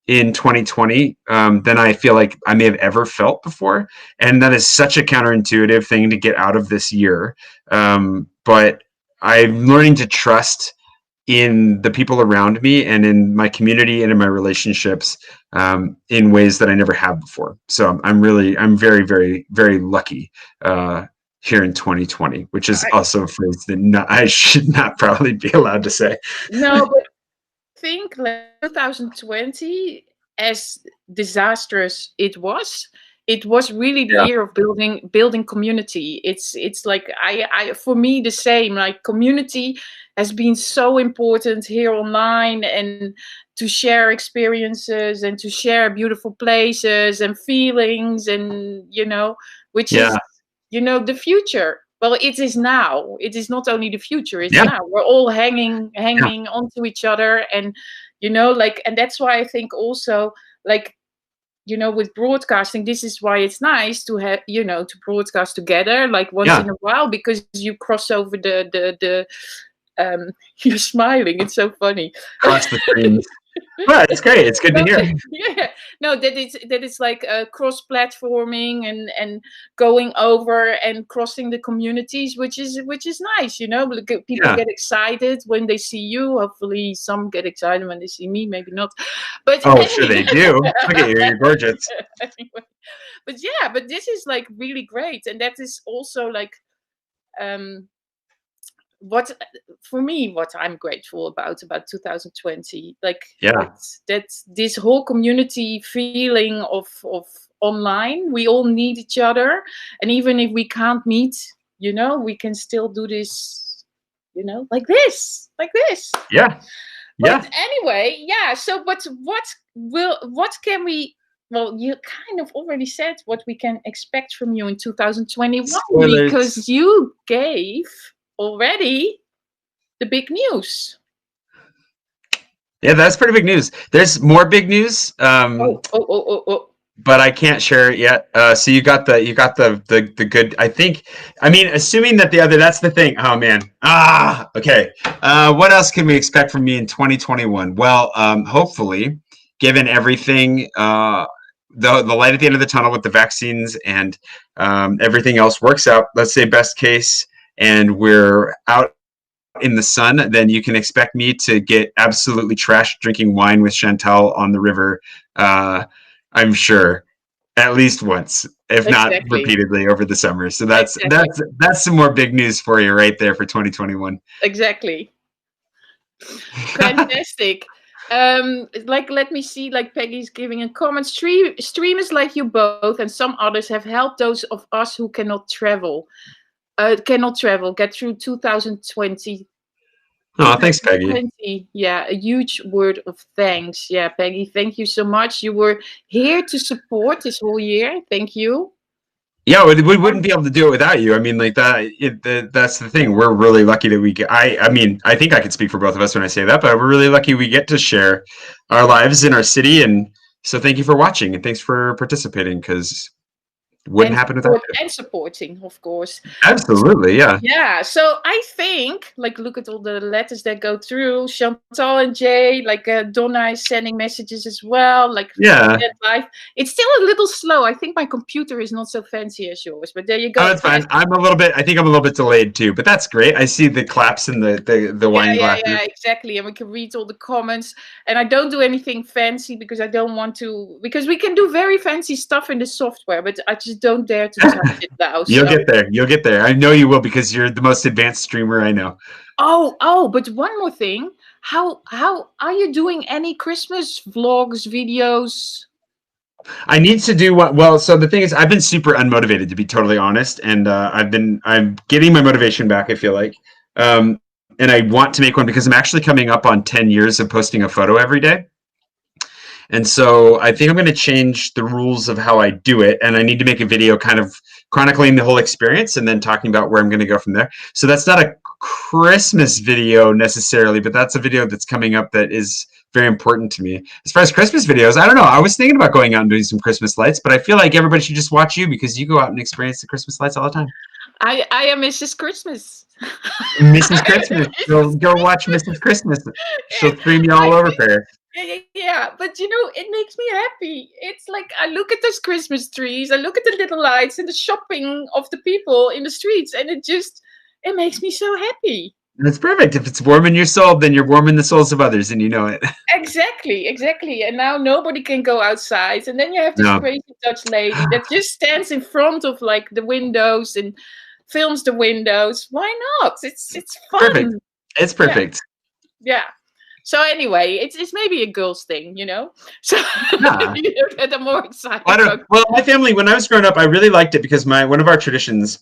in 2020 than I feel like I may have ever felt before. And that is such a counterintuitive thing to get out of this year. But I'm learning to trust in the people around me and in my community and in my relationships in ways that I never have before. So I'm very, very, very lucky here in 2020, which is also a phrase that I should not probably be allowed to say. No, but I think 2020, as disastrous it was really the year of building community. It's like I for me the same, like community has been so important here online, and to share experiences and to share beautiful places and feelings, and which is the future. Well, it is now. It is not only the future, it's now. We're all hanging onto each other, and and that's why I think also, like, with broadcasting, this is why it's nice to have, to broadcast together, like once in a while, because you cross over the you're smiling, it's so funny. Cross the screens. Well, it's great. It's good to hear. Yeah, no, that it's like cross-platforming and going over and crossing the communities, which is nice. People get excited when they see you. Hopefully, some get excited when they see me. Maybe not, but sure they do. Look at you, you're gorgeous. Anyway, but this is like really great, and that is also like what for me, what I'm grateful about 2020, like Yeah. that this whole community feeling of online. We all need each other, and even if we can't meet, we can still do this, like this. Yeah. But Yeah. anyway, yeah. So, but what can we? Well, you kind of already said what we can expect from you in 2021 Spoilers. because you gave already the big news. Yeah, that's pretty big news. There's more big news. Oh. But I can't share it yet. So you got the good. I mean, assuming that that's the thing. Oh man. Okay. What else can we expect from me in 2021? Well, hopefully, given everything, the light at the end of the tunnel with the vaccines and everything else works out. Let's say best case, and we're out in the sun, then you can expect me to get absolutely trashed drinking wine with Chantal on the river. I'm sure at least once, if not repeatedly over the summer. So that's some more big news for you right there for 2021. Exactly. Fantastic. Let me see, like Peggy's giving a comment. Streamers like you both and some others have helped those of us who cannot travel get through 2020. Oh, thanks, Peggy. Yeah, a huge word of thanks. Yeah, Peggy, thank you so much. You were here to support this whole year. Thank you. Yeah, we wouldn't be able to do it without you. I mean, like that's the thing. We're really lucky that we get. I mean, I think I could speak for both of us when I say that, but we're really lucky we get to share our lives in our city. And so, thank you for watching and thanks for participating because wouldn't happen without you. And supporting, of course. Absolutely, yeah. Yeah, so I think, like, look at all the letters that go through. Chantal and Jay, like Donna is sending messages as well. Like, yeah, live. It's still a little slow. I think my computer is not so fancy as yours, but there you go. Oh, that's fine. I think I'm a little bit delayed too, but that's great. I see the claps and the wine glasses. Yeah, exactly. And we can read all the comments. And I don't do anything fancy because I don't want to, because we can do very fancy stuff in the software, but I just don't dare to touch it now. You'll get there. You'll get there. I know you will because you're the most advanced streamer I know. Oh, but one more thing. How are you doing any Christmas vlogs, videos? I need to do what? Well, so the thing is, I've been super unmotivated to be totally honest, and I'm getting my motivation back. I feel like, and I want to make one because I'm actually coming up on 10 years of posting a photo every day. And so I think I'm going to change the rules of how I do it. And I need to make a video kind of chronicling the whole experience and then talking about where I'm going to go from there. So that's not a Christmas video necessarily, but that's a video that's coming up that is very important to me. As far as Christmas videos, I don't know. I was thinking about going out and doing some Christmas lights, but I feel like everybody should just watch you because you go out and experience the Christmas lights all the time. I am Mrs. Christmas. Mrs. Christmas. So go watch Mrs. Christmas. She'll stream you all over Paris. Yeah, but it makes me happy. It's like I look at those Christmas trees, I look at the little lights and the shopping of the people in the streets, and it makes me so happy. That's perfect. If it's warming your soul, then you're warming the souls of others, and you know it. Exactly. And now nobody can go outside, and then you have this crazy Dutch lady that just stands in front of like the windows and films the windows. Why not? It's fun. Perfect. It's perfect. Yeah. So anyway, it's maybe a girl's thing, So that I'm more excited. Well, my family, when I was growing up, I really liked it because one of our traditions,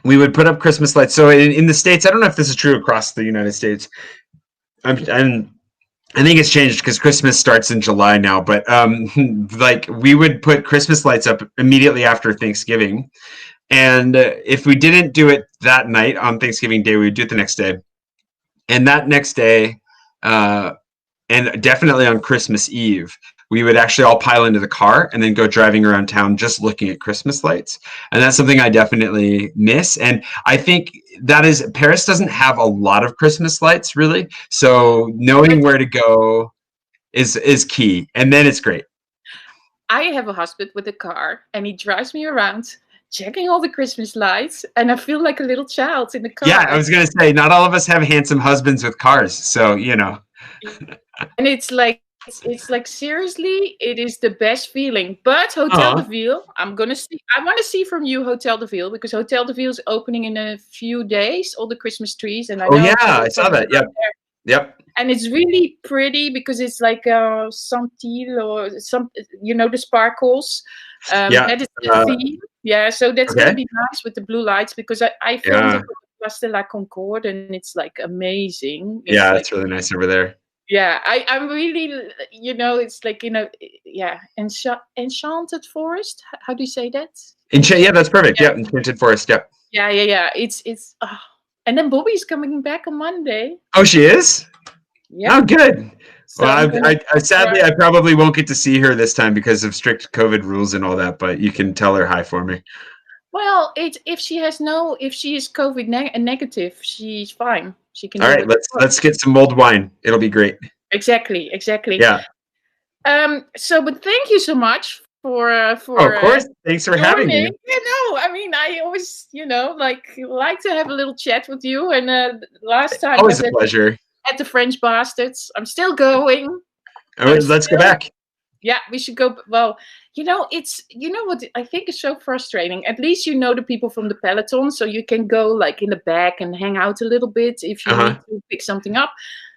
we would put up Christmas lights. So in the States, I don't know if this is true across the United States. I think it's changed because Christmas starts in July now. But like we would put Christmas lights up immediately after Thanksgiving, and if we didn't do it that night on Thanksgiving Day, we would do it the next day, and that next day. And definitely on Christmas Eve, we would actually all pile into the car and then go driving around town just looking at Christmas lights. And that's something I definitely miss. And I think Paris doesn't have a lot of Christmas lights really. So knowing where to go is key. And then it's great. I have a husband with a car and he drives me around checking all the Christmas lights, and I feel like a little child in the car. Yeah, I was going to say, not all of us have handsome husbands with cars, so, And it's like, it's like seriously, it is the best feeling. But Hotel de Oh, Ville, I'm gonna see. I want to see from you Hotel de Ville because Hotel de Ville is opening in a few days. All the Christmas trees, and I oh know yeah, a couple I of saw friends that. Yep, around there, yep. and it's really pretty because it's like Santil or some, the sparkles. Yeah. That is the Uh, theme. Yeah, so that's gonna okay. be nice with the blue lights because I filmed it Yeah, for Place de la Concorde and it's like amazing. It's yeah. like It's really nice over there. yeah, I'm really, it's like, yeah, enchanted forest. How do you say that? Yeah, that's perfect. Yeah, Yep, Enchanted Forest. Yep. yeah. It's and then Bobby's coming back on Monday. Oh, she is. Yep. Oh, good. So Well, I'm gonna I sadly surprise. I probably won't get to see her this time because of strict COVID rules and all that. But you can tell her hi for me. Well, if she if she is COVID negative, she's fine. She can All do right, what she let's wants. get some mulled wine. It'll be great. Exactly. Yeah. So, but thank you so much Oh, of course. Thanks for having me. joining. I mean, I always, like to have a little chat with you. And last time Always was a pleasure. at the French Bastards. I'm still going. All right, I'm let's go still, back. yeah, we should go. Well, it's, what I think is so frustrating. At least the people from the peloton, so you can go like in the back and hang out a little bit if you Uh-huh. need to pick something up.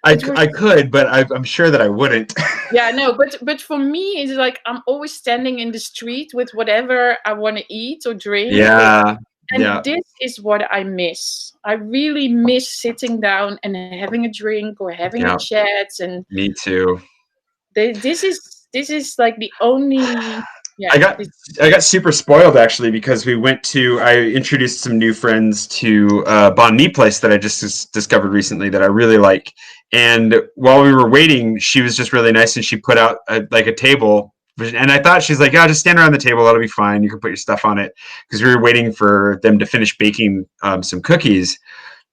I, But we're I could, but I'm sure that I wouldn't. Yeah, no, but for me, it's like I'm always standing in the street with whatever I want to eat or drink, Yeah. and Yeah. this is what I miss. I really miss sitting down and having a drink or having a Yeah. chat, and Me too. this is like the only, I yeah. got I got super spoiled actually because I introduced some new friends to Bon Mi place that I just discovered recently that I really like. And while we were waiting, she was just really nice and she put out like a table. And I thought she's like, yeah, just stand around the table. That'll be fine. You can put your stuff on it because we were waiting for them to finish baking some cookies.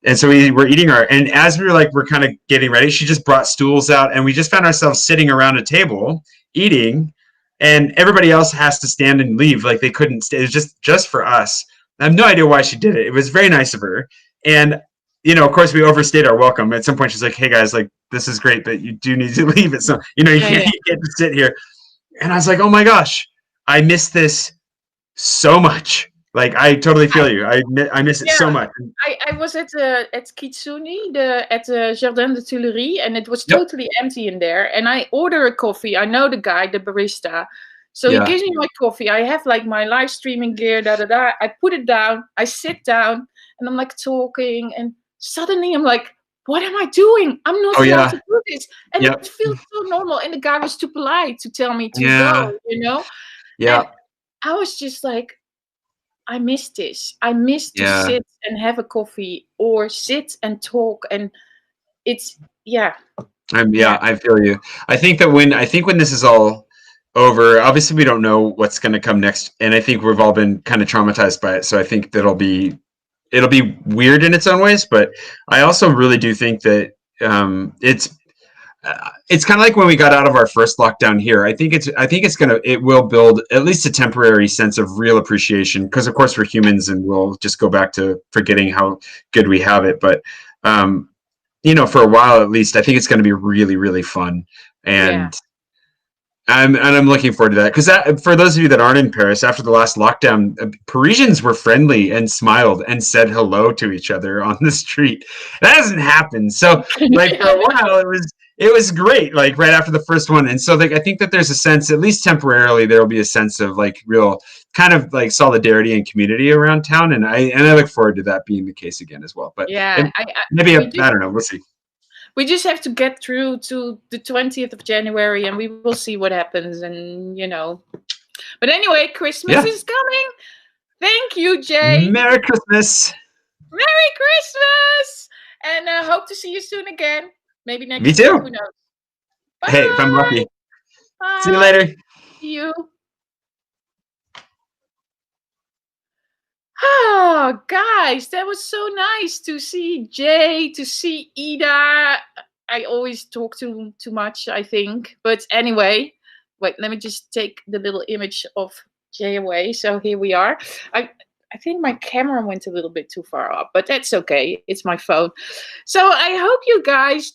And so we were eating and as we're kind of getting ready, she just brought stools out and we just found ourselves sitting around a table eating, and everybody else has to stand and leave. Like they couldn't stay. It was just for us. I have no idea why she did it. It was very nice of her. And, of course we overstayed our welcome. At some point she's like, hey guys, like this is great, but you do need to leave at some, you Yeah, yeah. can't just sit here. And I was like, oh my gosh, I miss this so much. Like I totally feel you. I miss it Yeah, so much. I was at Kitsuni, at the Jardin de Tuileries, and it was Yep. totally empty in there. And I order a coffee. I know the guy, the barista. So he Yeah. gives me my coffee. I have like my live streaming gear, I put it down, I sit down, and I'm like talking, and suddenly I'm like, what am I doing? I'm not Oh allowed yeah. to do this. And Yep. it feels so normal. And the guy was too polite to tell me to Yeah. go. Yeah. And I was just like, I miss this. I miss to Yeah. sit and have a coffee or sit and talk. And it's, yeah. Yeah, I feel you. I think when this is all over, obviously we don't know what's going to come next, and I think we've all been kind of traumatized by it. So I think it'll be weird in its own ways, but I also really do think that it's kind of like when we got out of our first lockdown here. I think it will build at least a temporary sense of real appreciation because of course we're humans and we'll just go back to forgetting how good we have it. But for a while at least, I think it's going to be really, really fun. Yeah. And I'm looking forward to that because for those of you that aren't in Paris, after the last lockdown, Parisians were friendly and smiled and said hello to each other on the street. That hasn't happened. So like for a while, it was great. Like right after the first one, and so like I think that there's a sense, at least temporarily, there will be a sense of like real kind of like solidarity and community around town, and I look forward to that being the case again as well. But Yeah. maybe I don't know. We'll see. We just have to get through to the 20th of January and we will see what happens. And, but anyway, Christmas is coming. Thank you, Jay. Merry Christmas. Merry Christmas. And I hope to see you soon again. Maybe next Me too. week. Who knows? Bye. Hey, if I'm lucky. Bye. See you later. See you. Oh, guys, that was so nice to see Jay, to see Ida. I always talk too much, I think. But anyway, wait, let me just take the little image of Jay away. So here we are. I think my camera went a little bit too far up, but that's okay. It's my phone. So I hope you guys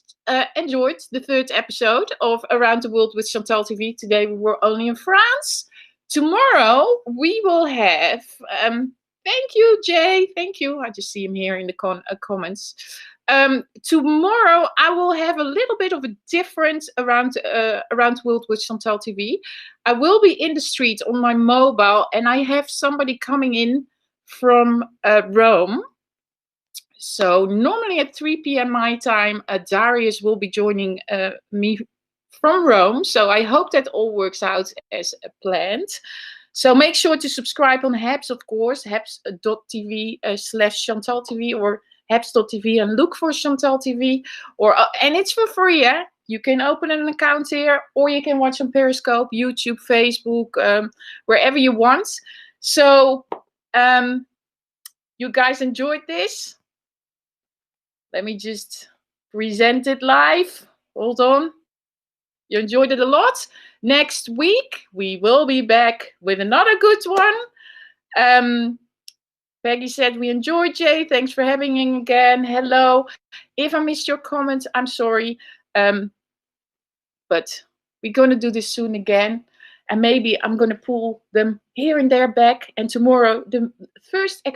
enjoyed the third episode of Around the World with ChantalTV. Today we were only in France. Tomorrow we will have, thank you, Jay, thank you. I just see him here in the comments. Tomorrow I will have a little bit of a different Around the World with ChantalTV. I will be in the street on my mobile, and I have somebody coming in from Rome. So normally at 3 p.m. my time, Darius will be joining me from Rome. So I hope that all works out as planned. So make sure to subscribe on Habs, of course, habs.tv/ChantalTV or habs.tv and look for ChantalTV. And it's for free, yeah? You can open an account here, or you can watch on Periscope, YouTube, Facebook, wherever you want. So you guys enjoyed this? Let me just present it live. Hold on. You enjoyed it a lot? Next week, we will be back with another good one. Peggy said we enjoyed, Jay. Thanks for having me again. Hello. If I missed your comments, I'm sorry. But we're going to do this soon again. And maybe I'm going to pull them here and there back. And tomorrow, the first